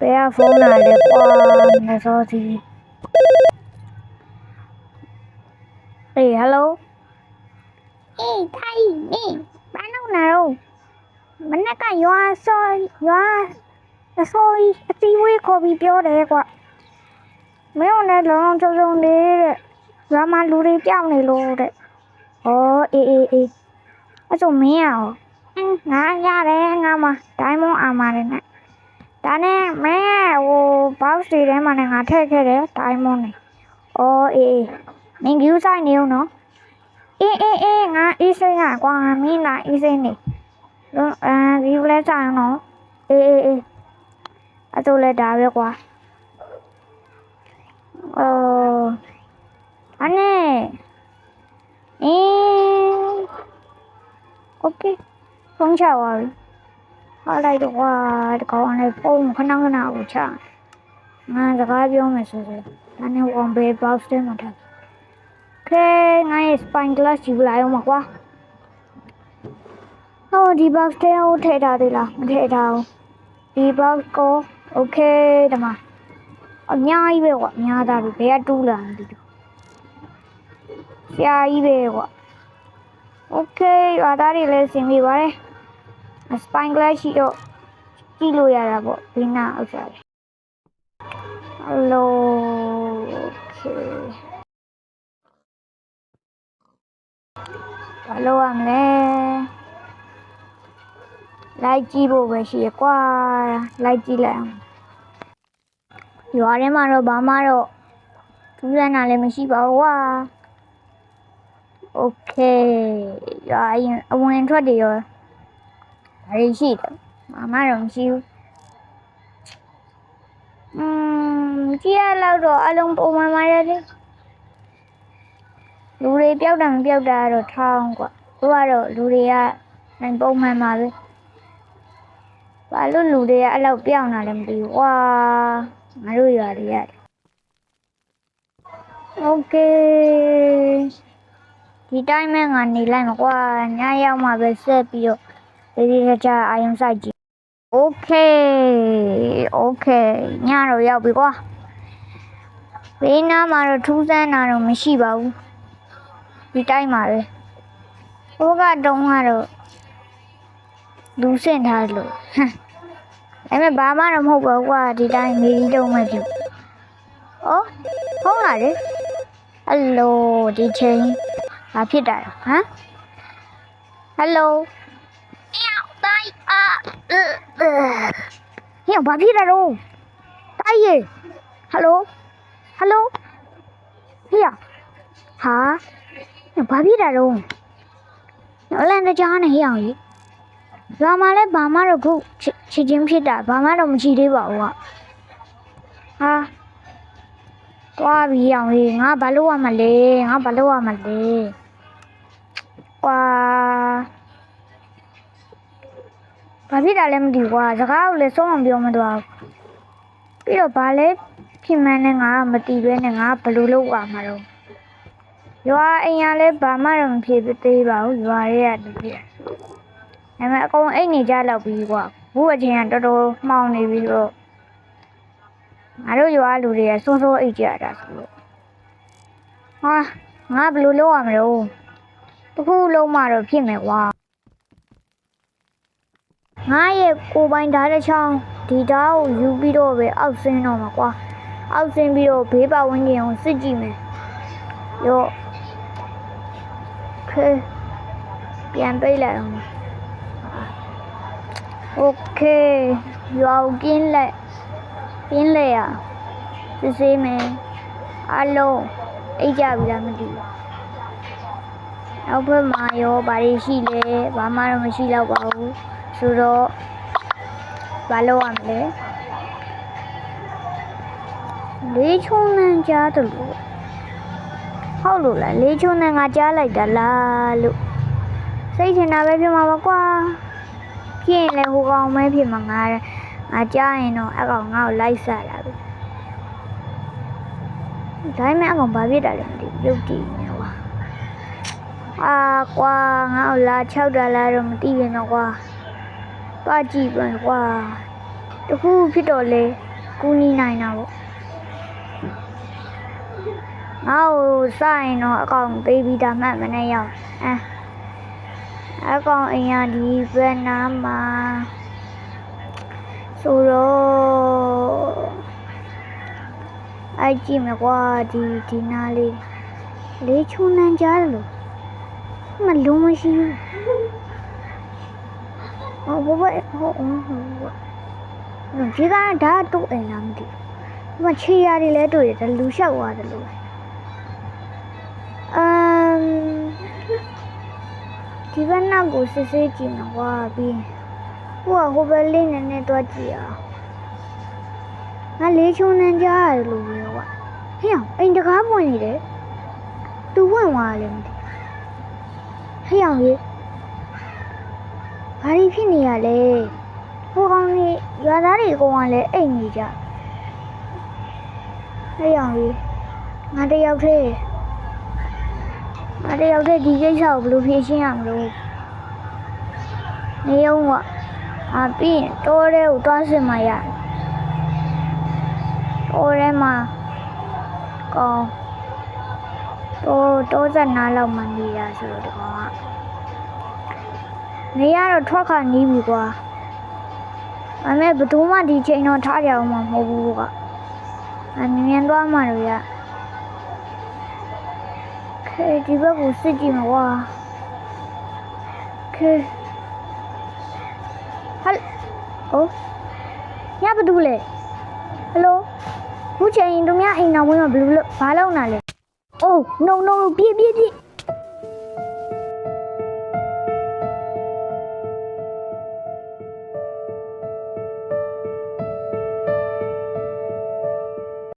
ဘယ်ကဖုန်းလာလဲကွာမစောစီဟေးဟယ်လိုအေးထိုင်နေဘာလုပ်နေရောမနေ့ကရွာဆော်ရွာအစိုးရအတီးဝေးခေါ်ပြီးပြောတယ်ကွာမင်းတို့လည်းလုံးလုံးချုံချုံလေးတဲ့ရွာမှာလူတွေပြောင်းနေလို့တဲ့ဩအေးအဲ့ဆိုမင်းရောငါရတယ်ငါမဒိုင်းမွန်အာမာတယ်နဲ့ဒါနဲ့မင်းဟိုဘောက်စီထဲမှာလည်းငါထည့်ခဲ့တယ်ဒိုင်းမွန်နေဩအေးမင်းကြီးဆိုင်နေဦးနော်အေးငါအေးစိမ့်ကကွာမင်းလာအေးစိမ့်နေဒီလဲဆိုင်နော်အေးအဲ့ဆိုလဲဒါပဲကွာအနေโอเคဖုန်းချပါပြီဟာလိုက်တော့ကွာဒီကောင်လည်းဖုန်းခဏကိုချငါစကားပြောမယ်ဆိုတော့ဒါနဲ့ဝန်ဘေးဘောက်စ်ထဲမှာထားခဲငါရဲ့ spine glass ယူလာအောင်ပါကွာဟောဒီ box ထဲကိုထည့်ထားသေးလားမထည့်ထားဘူးဒီ box ကိုโอเคဒီမှာအများကြီးပဲကွာအများသားပြီဘယ်ကတူးလာမသိဘူးရှားကြီးပဲကွာโอเคရွာသားတွေလည်းဆင်ပြေပါတယ် spine glass ရှိတော့ကြည့်လို့ရတာပေါ့ဒီနာဥစ္စာလေ hello okay ဘာလို့ရမလဲလိုက်ကြည့်ဖို့ပဲရှိရကွာလိုက်ကြည့်လိုက်အောင်ရွာထဲမှာတော့ဘာမှတော့ထူးဆန်းတာလည်းမရှိပါဘူးကွာโอเคရွာရင်အဝင်ထွက်တွေရောဘာတွေရှိတယ်ဘာမှတော့မရှိဘူးကြည့်ရတော့အလုံးပုံမှန်ပါရဲ့လေလူတွေပျောက်တာမပျောက်တာတော့ထောင်းကွာသူကတော့လူတွေကနိုင်ပုံမှန်ပါပဲဘာလို့လူတွေကအဲ့လောက်ပြောင်းတာလဲမသိဘူးကွာငါတို့ရွာတွေရတယ်โอเคဒီတိုင်းမဲ့ငါနေလိုက်မှာကွာညရောက်မှပဲဆက်ပြီးတော့ဒီကြအာယုံဆိုင်ကြည့်โอเคညတော့ရောက်ပြီကွာဘေးနားမှာတော့ထူးဆန်းတာတော့မရှိပါဘူးဒီတိုင်းမှာပဲဟိုကတုံးကတော့လူစင်ထားလို့ဒါပေမဲ့ဘာမှတော့မဟုတ်ပါဘူးကွာဒီတိုင်းနေတုံးမဲ့ဖြစ်ဖုန်းလာတယ်ဟယ်လိုဒီချိန်ဘာဖြစ်တာဟမ်ဟယ်လိုတိုင်းဟဲ့ဘာဖြစ်တာတော့တိုင်းရေဟယ်လိုဟယ်လိုဟေ့ဟာဘာဖြစ်တာတော့အလန်တကြားနဲ့ဟေ့အောင်ကြီးရွာမှာလည်းဘာမှတော့ခုချစ်ချင်းဖြစ်တာဘာမှတော့မရှိသေးပါဘူးကဟာတွားပြီးအောင်ကြီးငါဘာလို့ရမလဲကွာဘာဖြစ်တာလဲမသိဘူးကွာစကားကိုလည်းဆုံးအောင်ပြောမသွားဘူးပြီးတော့ဘာလဲဖြစ်မှန်းနဲ့ငါမသိဘဲနဲ့ငါဘယ်လိုလုပ်ရမှာတော့ရွာအိမ်ကလည်းဘာမှတော့မဖြစ်သေးပါဘူးရွာရဲ့တပြည့်ဒါပေမဲ့အကုန်အိမ်နေကြလောက်ပြီးကွာဘူးအချင်းကတော်တော်မှောင်နေပြီတော့ငါတို့ရွာလူတွေကစိုးစိုးအိတ်ကြတာဆိုလို့ဟာငါဘယ်လိုလုပ်ရမလဲတခုလုံးမှတော့ဖြစ်မယ်ကွာငါရဲ့ကိုပိုင်ဓာတ်တစ်ချောင်းဒီဓာတ်ကိုယူပြီးတော့ပဲအောက်ဆင်းတော့မှာကွာအောက်ဆင်းပြီးတော့ဘေးပတ်ဝန်းကျင်ကိုစစ်ကြည့်မယ်ရောခဲပြန်ပိတ်လိုက်အောင်โอเคရွာကိုကင်းလဲရစစ်ဆေးမယ်အလုံးအိတ်ကြပြီလားမသိဘူးနောက်ဘက်မှာရောဘာတွေရှိလဲဘာမှတော့မရှိတော့ပါဘူးဆိုတော့ဘာလုပ်ရမလဲလေးချုံနှံကြားတယ်လို့ဟုတ်လို့လားလေးချုံနှံငါကြားလိုက်တာလားလို့စိတ်ချင်တာပဲဖြစ်မှာပါကွာဖြစ်ရင်လည်းဟိုကောင်မဲဖြစ်မှာငါကြားရင်တော့အကောင်ငါ့ကိုလိုက်စားတာပဲဒါပေမဲ့အကောင်ဘာဖြစ်တာလဲမသိဘူးရုပ်တည်နေကွာကွာငါ့ကိုလာ6 ဒေါ်လာတော့မသိဘူးနော်ကွာ သွားကြည့်ပါကွာတခုဖြစ်တော့လေကူညီနိုင်တာပေါ့ငါ့ကိုစရင်တော့အကောင်သေးပြီးသားမှတ်မနဲ့ရောက်အကောင်အိမ်ရဒီဘက်နားမှာဆိုတော့အဲ့ကြည့်မယ်ကွာဒီနားလေးချုံနှံကြတယ်လို့မလုံးမရှိဘူးဟုတ်ဒီကဓာတ်တူအိမ်လားမသိဘူးခြေရည်လည်းတွေ့တယ်လူလျှောက်သွားတယ်လို့ဒီဘက်နောက်ကိုစစ်စစ်ကြည့်မှာကွာပြီးဟိုဘက်လေးနည်းနည်းသွားကြည့်အောင်ငါလေးချုံနှံကြရတယ်လို့ပြောကွာဟဲ့အိမ်တကားပွင့်နေတယ်သူဝင်သွားတယ်မသိဟဲ့အောင်ကြီးဘာတွေဖြစ်နေရလဲဟိုကောင်ကြီးရွာသားတွေအကုန်ကလည်းအိတ်နေကြဟဲ့အောင်ကြီးငါတယောက်တည်းဒီကိစ္စကိုဘယ်လိုဖြေရှင်းရမလို့နေအောင်ကပြီးရင်တောထဲကိုသွားစစ်မှရတောထဲမှာကောင်တောဇက်နားလောက်မှနေတာဆိုတော့ဒီကောင်ကနေရတော့ထွက်ခါနီးပြီကွာဒါပေမဲ့ဘယ်သူမှဒီချိန်တော့ထားကြအောင်မဟုတ်ဘူးမြင်သွားမှတော့ရခဲဒီဘက်ကိုစစ်ကြည့်မှာကွာခဲဟယ်လိုညဘသူလဲဟယ်လိုခုချိန်တို့များအိမ်တော်ဝင်မှာဘာလုပ်နာလဲအိုး no ပြေး